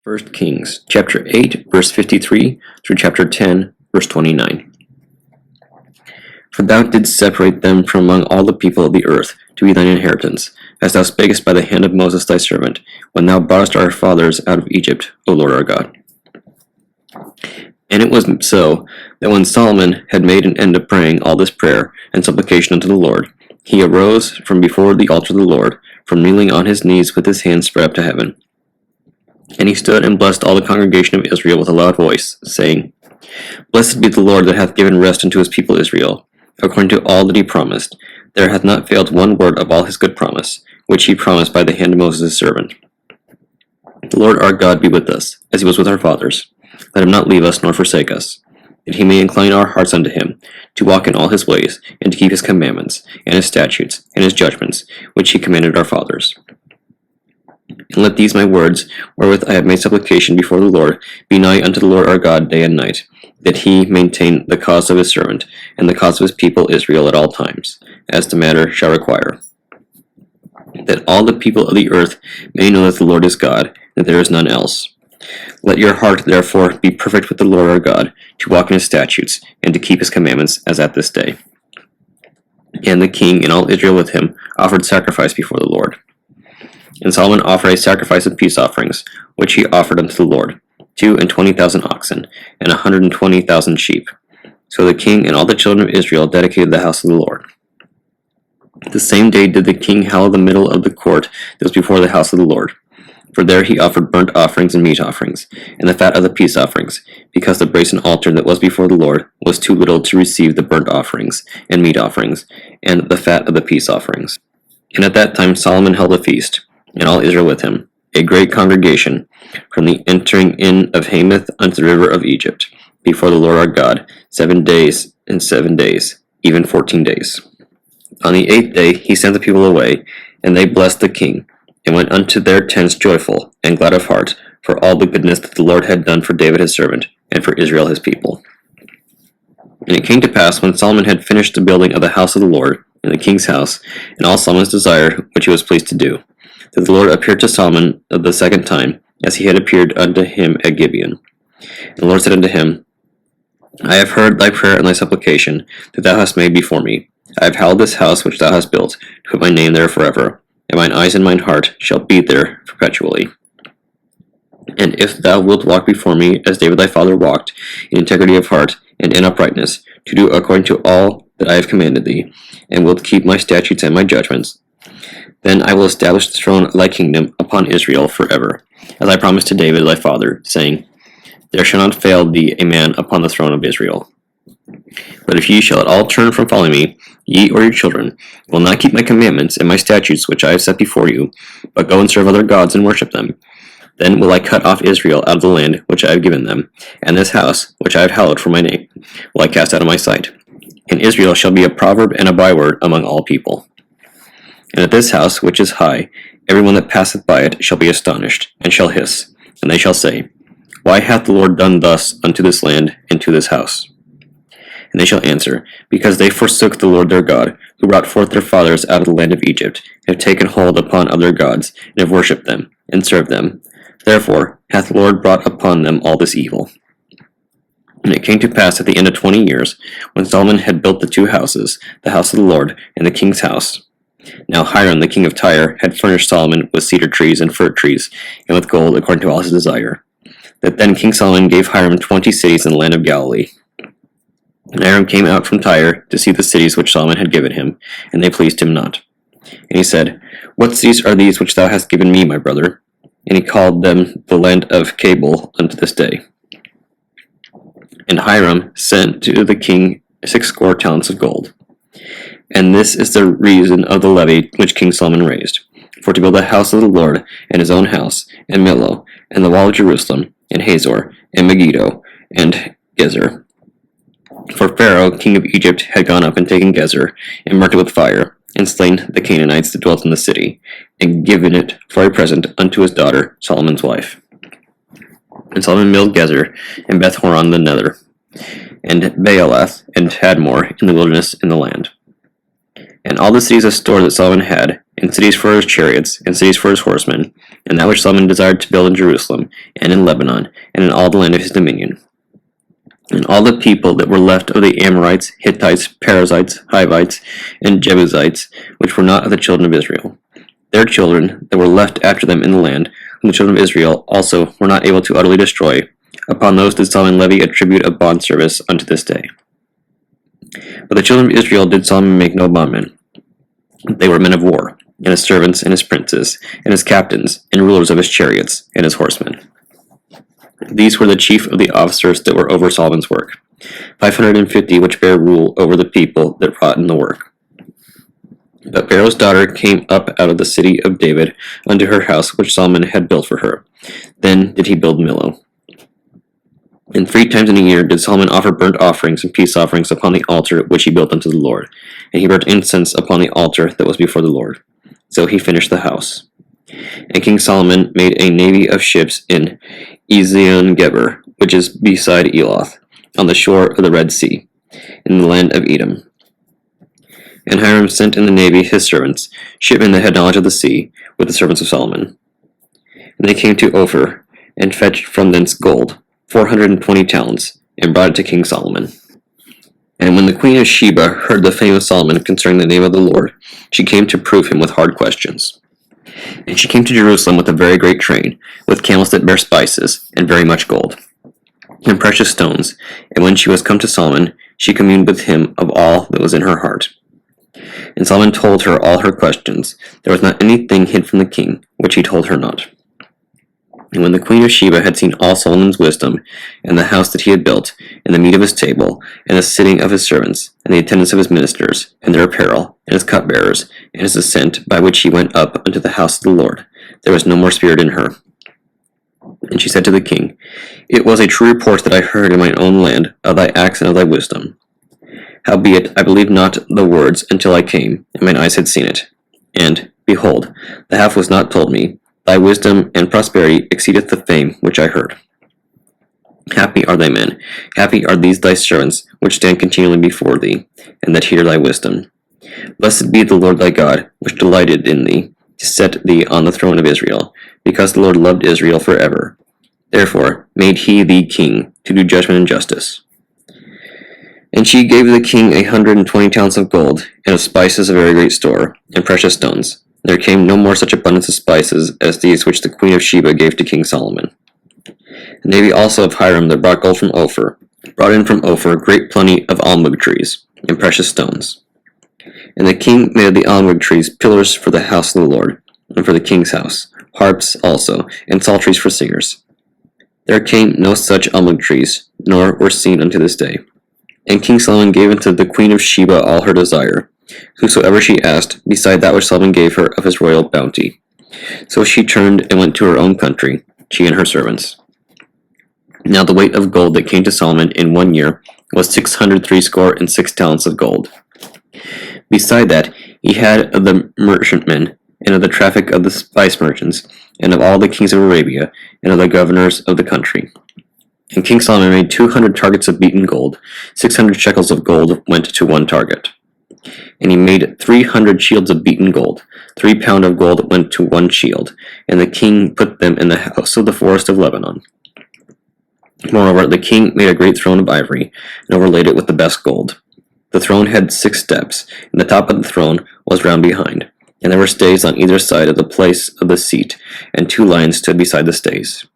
1 Kings, chapter 8, verse 53, through chapter 10, verse 29. For thou didst separate them from among all the people of the earth, to be thine inheritance, as thou spakest by the hand of Moses thy servant, when thou broughtest our fathers out of Egypt, O Lord our God. And it was so, that when Solomon had made an end of praying all this prayer and supplication unto the Lord, he arose from before the altar of the Lord, from kneeling on his knees with his hands spread up to heaven. And he stood and blessed all the congregation of Israel with a loud voice, saying, Blessed be the Lord that hath given rest unto his people Israel, according to all that he promised. There hath not failed one word of all his good promise, which he promised by the hand of Moses his servant. The Lord our God be with us, as he was with our fathers. Let him not leave us nor forsake us, that he may incline our hearts unto him, to walk in all his ways, and to keep his commandments, and his statutes, and his judgments, which he commanded our fathers. And let these my words, wherewith I have made supplication before the Lord, be nigh unto the Lord our God day and night, that he maintain the cause of his servant, and the cause of his people Israel at all times, as the matter shall require. That all the people of the earth may know that the Lord is God, that there is none else. Let your heart therefore be perfect with the Lord our God, to walk in his statutes, and to keep his commandments, as at this day. And the king and all Israel with him offered sacrifice before the Lord. And Solomon offered a sacrifice of peace offerings, which he offered unto the Lord, 22,000 oxen, and 120,000 sheep. So the king and all the children of Israel dedicated the house of the Lord. The same day did the king hallow the middle of the court that was before the house of the Lord. For there he offered burnt offerings and meat offerings, and the fat of the peace offerings, because the brazen altar that was before the Lord was too little to receive the burnt offerings and meat offerings, and the fat of the peace offerings. And at that time Solomon held a feast, and all Israel with him, a great congregation, from the entering in of Hamath unto the river of Egypt, before the Lord our God, 7 days and 7 days, even 14 days. On the 8th day he sent the people away, and they blessed the king, and went unto their tents joyful and glad of heart, for all the goodness that the Lord had done for David his servant, and for Israel his people. And it came to pass, when Solomon had finished the building of the house of the Lord, and the king's house, and all Solomon's desire which he was pleased to do, that the Lord appeared to Solomon the second time, as he had appeared unto him at Gibeon. And the Lord said unto him, I have heard thy prayer and thy supplication that thou hast made before me. I have hallowed this house which thou hast built, to put my name there forever, and mine eyes and mine heart shall be there perpetually. And if thou wilt walk before me, as David thy father walked, in integrity of heart and in uprightness, to do according to all that I have commanded thee, and wilt keep my statutes and my judgments, then I will establish the throne of thy kingdom upon Israel forever, as I promised to David thy father, saying, There shall not fail thee a man upon the throne of Israel. But if ye shall at all turn from following me, ye or your children, will not keep my commandments and my statutes which I have set before you, but go and serve other gods and worship them, then will I cut off Israel out of the land which I have given them, and this house, which I have hallowed for my name, will I cast out of my sight. And Israel shall be a proverb and a byword among all people. And at this house, which is high, every one that passeth by it shall be astonished, and shall hiss, and they shall say, Why hath the Lord done thus unto this land and to this house? And they shall answer, Because they forsook the Lord their God, who brought forth their fathers out of the land of Egypt, and have taken hold upon other gods, and have worshipped them, and served them. Therefore hath the Lord brought upon them all this evil. And it came to pass at the end of 20 years, when Solomon had built the 2 houses, the house of the Lord, and the king's house. Now Hiram the king of Tyre had furnished Solomon with cedar trees and fir trees, and with gold according to all his desire. That then King Solomon gave Hiram 20 cities in the land of Galilee. And Hiram came out from Tyre to see the cities which Solomon had given him, and they pleased him not. And he said, What cities are these which thou hast given me, my brother? And he called them the land of Cabul unto this day. And Hiram sent to the king 60 talents of gold. And this is the reason of the levy which King Solomon raised, for to build the house of the Lord, and his own house, and Millo, and the wall of Jerusalem, and Hazor, and Megiddo, and Gezer. For Pharaoh, king of Egypt, had gone up and taken Gezer, and burnt it with fire, and slain the Canaanites that dwelt in the city, and given it for a present unto his daughter, Solomon's wife. And Solomon milled Gezer, and Beth-horon the nether, and Baalath, and Tadmor in the wilderness in the land. And all the cities of store that Solomon had, and cities for his chariots, and cities for his horsemen, and that which Solomon desired to build in Jerusalem, and in Lebanon, and in all the land of his dominion. And all the people that were left of the Amorites, Hittites, Perizzites, Hivites, and Jebusites, which were not of the children of Israel. Their children that were left after them in the land, whom the children of Israel also were not able to utterly destroy, upon those did Solomon levy a tribute of bond service unto this day. But the children of Israel did Solomon make no bondmen. They were men of war, and his servants, and his princes, and his captains, and rulers of his chariots, and his horsemen. These were the chief of the officers that were over Solomon's work, 550 which bare rule over the people that wrought in the work. But Pharaoh's daughter came up out of the city of David unto her house which Solomon had built for her. Then did he build Millo. And 3 times in a year did Solomon offer burnt offerings and peace offerings upon the altar which he built unto the Lord, and he burnt incense upon the altar that was before the Lord. So he finished the house. And King Solomon made a navy of ships in Ezion-Geber, which is beside Eloth, on the shore of the Red Sea, in the land of Edom. And Hiram sent in the navy his servants, shipmen that had knowledge of the sea, with the servants of Solomon. And they came to Ophir, and fetched from thence gold, 420 talents, and brought it to King Solomon. And when the queen of Sheba heard the fame of Solomon concerning the name of the Lord, she came to prove him with hard questions. And she came to Jerusalem with a very great train, with camels that bare spices, and very much gold, and precious stones. And when she was come to Solomon, she communed with him of all that was in her heart. And Solomon told her all her questions. There was not anything hid from the king, which he told her not. And when the queen of Sheba had seen all Solomon's wisdom, and the house that he had built, and the meat of his table, and the sitting of his servants, and the attendance of his ministers, and their apparel, and his cupbearers, and his ascent by which he went up unto the house of the Lord, there was no more spirit in her. And she said to the king, It was a true report that I heard in mine own land of thy acts and of thy wisdom. Howbeit I believed not the words until I came, and mine eyes had seen it. And, behold, the half was not told me. Thy wisdom and prosperity exceedeth the fame which I heard. Happy are thy men, happy are these thy servants, which stand continually before thee, and that hear thy wisdom. Blessed be the Lord thy God, which delighted in thee, to set thee on the throne of Israel, because the Lord loved Israel forever. Therefore made he thee king, to do judgment and justice. And she gave the king 120 talents of gold, and of spices a very great store, and precious stones. There came no more such abundance of spices as these which the queen of Sheba gave to King Solomon. The navy also of Hiram that brought gold from Ophir, brought in from Ophir great plenty of almug trees, and precious stones. And the king made of the almug trees pillars for the house of the Lord, and for the king's house, harps also, and psalteries for singers. There came no such almug trees, nor were seen unto this day. And King Solomon gave unto the queen of Sheba all her desire, whosoever she asked, beside that which Solomon gave her of his royal bounty. So she turned and went to her own country, she and her servants. Now the weight of gold that came to Solomon in 1 year was 666 talents of gold. Beside that, he had of the merchantmen, and of the traffic of the spice merchants, and of all the kings of Arabia, and of the governors of the country. And King Solomon made 200 targets of beaten gold, 600 shekels of gold went to one target. And he made 300 shields of beaten gold, 3 pound of gold went to one shield, and the king put them in the house of the forest of Lebanon. Moreover, the king made a great throne of ivory, and overlaid it with the best gold. The throne had 6 steps, and the top of the throne was round behind, and there were stays on either side of the place of the seat, and 2 lions stood beside the stays.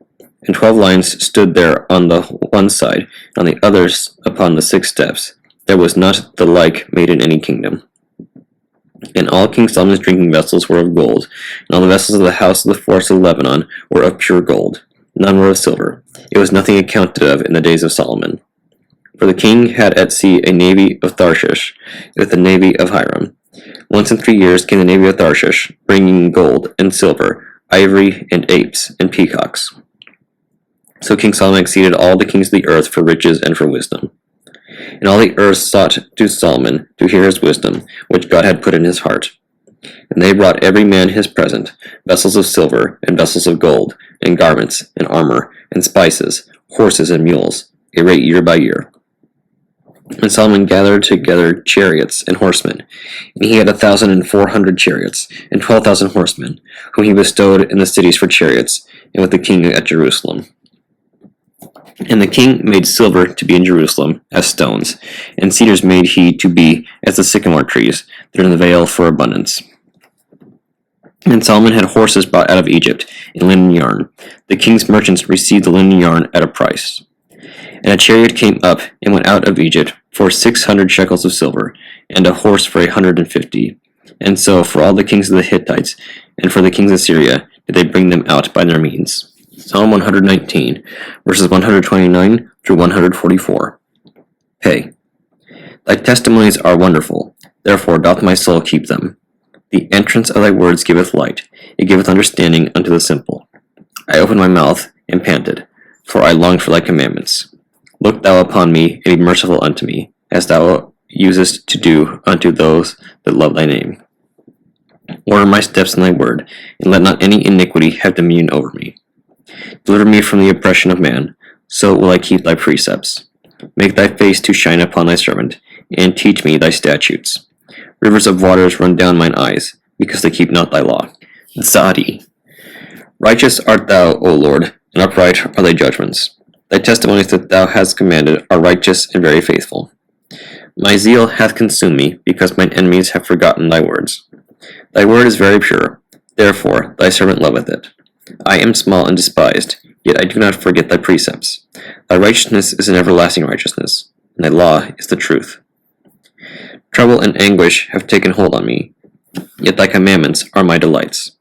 And 12 lions stood there on the one side, and on the others upon the 6 steps. There was not the like made in any kingdom. And all King Solomon's drinking vessels were of gold, and all the vessels of the house of the forest of Lebanon were of pure gold. None were of silver. It was nothing accounted of in the days of Solomon. For the king had at sea a navy of Tarshish, with the navy of Hiram. Once in 3 years came the navy of Tarshish, bringing gold and silver, ivory and apes and peacocks. So King Solomon exceeded all the kings of the earth for riches and for wisdom. And all the earth sought to Solomon to hear his wisdom, which God had put in his heart. And they brought every man his present, vessels of silver, and vessels of gold, and garments, and armor, and spices, horses and mules, a rate year by year. And Solomon gathered together chariots and horsemen, and he had 1,400 chariots, and 12,000 horsemen, whom he bestowed in the cities for chariots, and with the king at Jerusalem. And the king made silver to be in Jerusalem as stones, and cedars made he to be as the sycamore trees that are in the vale for abundance. And Solomon had horses brought out of Egypt, and linen yarn. The king's merchants received the linen yarn at a price. And a chariot came up and went out of Egypt for 600 shekels of silver, and a horse for 150. And so for all the kings of the Hittites, and for the kings of Syria, did they bring them out by their means. Psalm 119, verses 129 through 144. Pay. Thy testimonies are wonderful, therefore doth my soul keep them. The entrance of thy words giveth light, it giveth understanding unto the simple. I opened my mouth and panted, for I longed for thy commandments. Look thou upon me, and be merciful unto me, as thou usest to do unto those that love thy name. Order my steps in thy word, and let not any iniquity have dominion over me. Deliver me from the oppression of man, so will I keep thy precepts. Make thy face to shine upon thy servant, and teach me thy statutes. Rivers of waters run down mine eyes, because they keep not thy law. Zadi. Righteous art thou, O Lord, and upright are thy judgments. Thy testimonies that thou hast commanded are righteous and very faithful. My zeal hath consumed me, because mine enemies have forgotten thy words. Thy word is very pure, therefore thy servant loveth it. I am small and despised, yet I do not forget thy precepts. Thy righteousness is an everlasting righteousness, and thy law is the truth. Trouble and anguish have taken hold on me, yet thy commandments are my delights.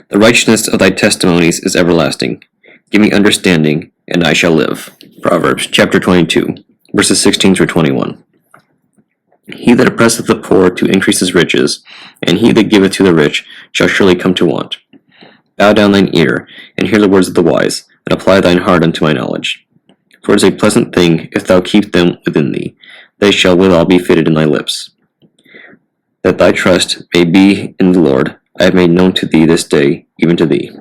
The righteousness of thy testimonies is everlasting. Give me understanding, and I shall live. Proverbs chapter 22, verses 16 through 21. He that oppresseth the poor to increase his riches, and he that giveth to the rich shall surely come to want. Bow down thine ear, and hear the words of the wise, and apply thine heart unto my knowledge. For it is a pleasant thing if thou keep them within thee, they shall withal be fitted in thy lips. That thy trust may be in the Lord, I have made known to thee this day, even to thee.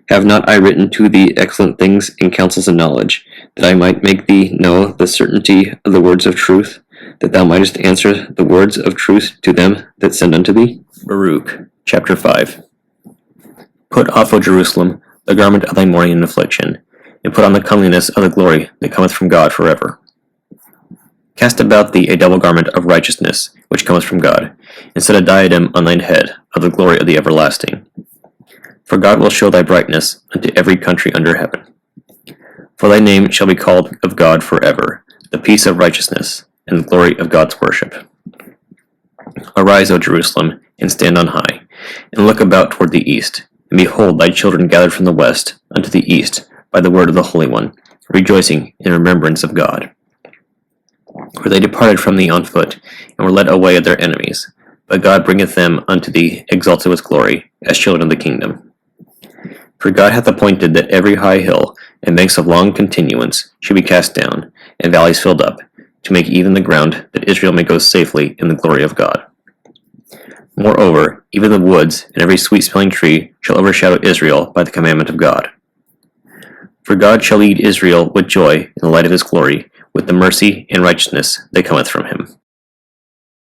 Have not I written to thee excellent things in counsels and knowledge, that I might make thee know the certainty of the words of truth, that thou mightest answer the words of truth to them that send unto thee? Baruch chapter 5. Put off, O Jerusalem, the garment of thy mourning and affliction, and put on the comeliness of the glory that cometh from God forever. Cast about thee a double garment of righteousness, which cometh from God, and set a diadem on thine head of the glory of the everlasting. For God will show thy brightness unto every country under heaven. For thy name shall be called of God forever, the peace of righteousness, and the glory of God's worship. Arise, O Jerusalem, and stand on high, and look about toward the east, and behold thy children gathered from the west unto the east by the word of the Holy One, rejoicing in remembrance of God. For they departed from thee on foot, and were led away of their enemies. But God bringeth them unto thee, exalted with glory, as children of the kingdom. For God hath appointed that every high hill and banks of long continuance should be cast down, and valleys filled up, to make even the ground, that Israel may go safely in the glory of God. Moreover, even the woods and every sweet-smelling tree shall overshadow Israel by the commandment of God. For God shall lead Israel with joy in the light of his glory, with the mercy and righteousness that cometh from him.